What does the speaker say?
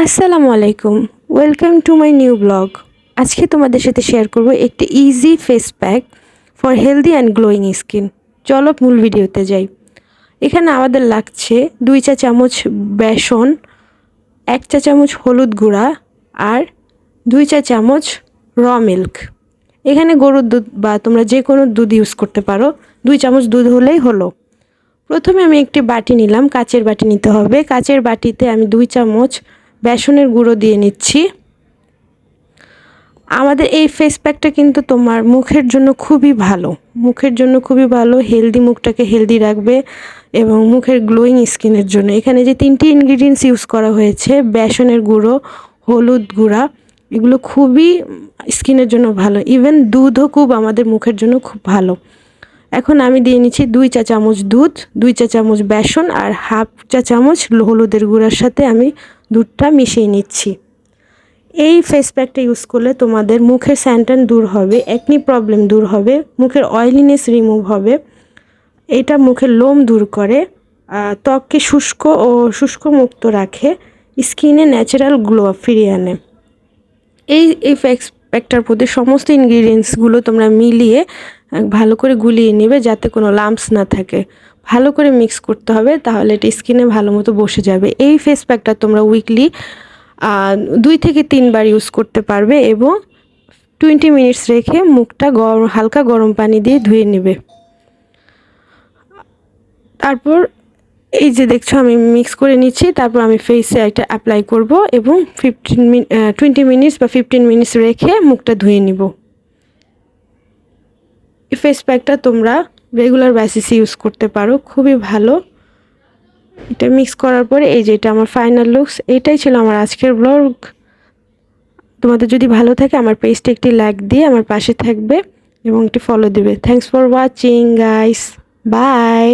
আসসালামু আলাইকুম, welcome to my new blog. আজকে তোমাদের সাথে শেয়ার করব একটি easy face pack for healthy and glowing skin. চলো মূল ভিডিওতে যাই। এখানে আমাদের লাগছে 2 চা চামচ বেসন, 1 চা চামচ হলুদ গুঁড়া আর 2 চা চামচ র মিল্ক। এখানে গরুর দুধ বা তোমরা যে কোনো দুধ ইউজ করতে পারো, 2 চামচ দুধ হলেই হলো। প্রথমে আমি একটি বাটি নিলাম, কাচের বাটি নিতে হবে। কাচের বাটিতে আমি 2 চামচ বেসনের গুঁড়ো দিয়ে নিচ্ছি। আমাদের এই ফেস প্যাকটা কিন্তু তোমার মুখের জন্য খুবই ভালো, হেলদি, মুখটাকে হেলদি রাখবে এবং মুখের গ্লোয়িং স্কিনের জন্য। এখানে যে 3টি ইনগ্রিডিয়েন্টস ইউজ করা হয়েছে, বেসনের গুঁড়ো, হলুদ গুঁড়া, এগুলো খুবই স্কিনের জন্য ভালো। ইভেন দুধও খুব আমাদের মুখের জন্য খুব ভালো। এখন আমি দিয়ে নিচ্ছি 2 চা চামচ দুধ, 2 চা চামচ বেসন আর হাফ চা চামচ হলুদের গুঁড়ার সাথে আমি দুধটা মিশিয়ে নিচ্ছি। এই ফেস প্যাকটা ইউজ করলে তোমাদের মুখের স্যানটান দূর হবে, একনি প্রবলেম দূর হবে, মুখের অয়েলিনেস রিমুভ হবে। এটা মুখের লোম দূর করে, ত্বককে শুষ্ক মুক্ত রাখে, স্কিনে ন্যাচারাল গ্লো ফিরিয়ে আনে। এই ফেস প্যাকটার প্রতি সমস্ত ইনগ্রিডিয়েন্টসগুলো তোমরা মিলিয়ে ভালো করে গুলিয়ে নেবে, যাতে কোনো লাম্পস না থাকে। ভালো করে মিক্স করতে হবে, তাহলে এটা স্কিনে ভালো মতো বসে যাবে। এই ফেস প্যাকটা তোমরা উইকলি 2 থেকে 3 বার ইউজ করতে পারবে এবং 20 মিনিটস রেখে মুখটা হালকা গরম পানি দিয়ে ধুয়ে নেবে। তারপর এই যে দেখছো আমি মিক্স করে নিচ্ছি, তারপর আমি ফেসে এটা অ্যাপ্লাই করব এবং 20 মিনিটস বা 15 মিনিটস রেখে মুখটা ধুয়ে নিব। এই ফেস প্যাকটা তোমরা রেগুলার বেসিসে ইউজ করতে পারো, খুবই ভালো। এটা মিক্স করার পরে এই যে এটা আমার ফাইনাল লুকস। এটাই ছিল আমার আজকের ব্লগ। তোমাদের যদি ভালো থাকে আমার পেজটা একটি লাইক দিয়ে আমার পাশে থাকবে এবং একটি ফলো দিবে। Thanks for watching guys, by.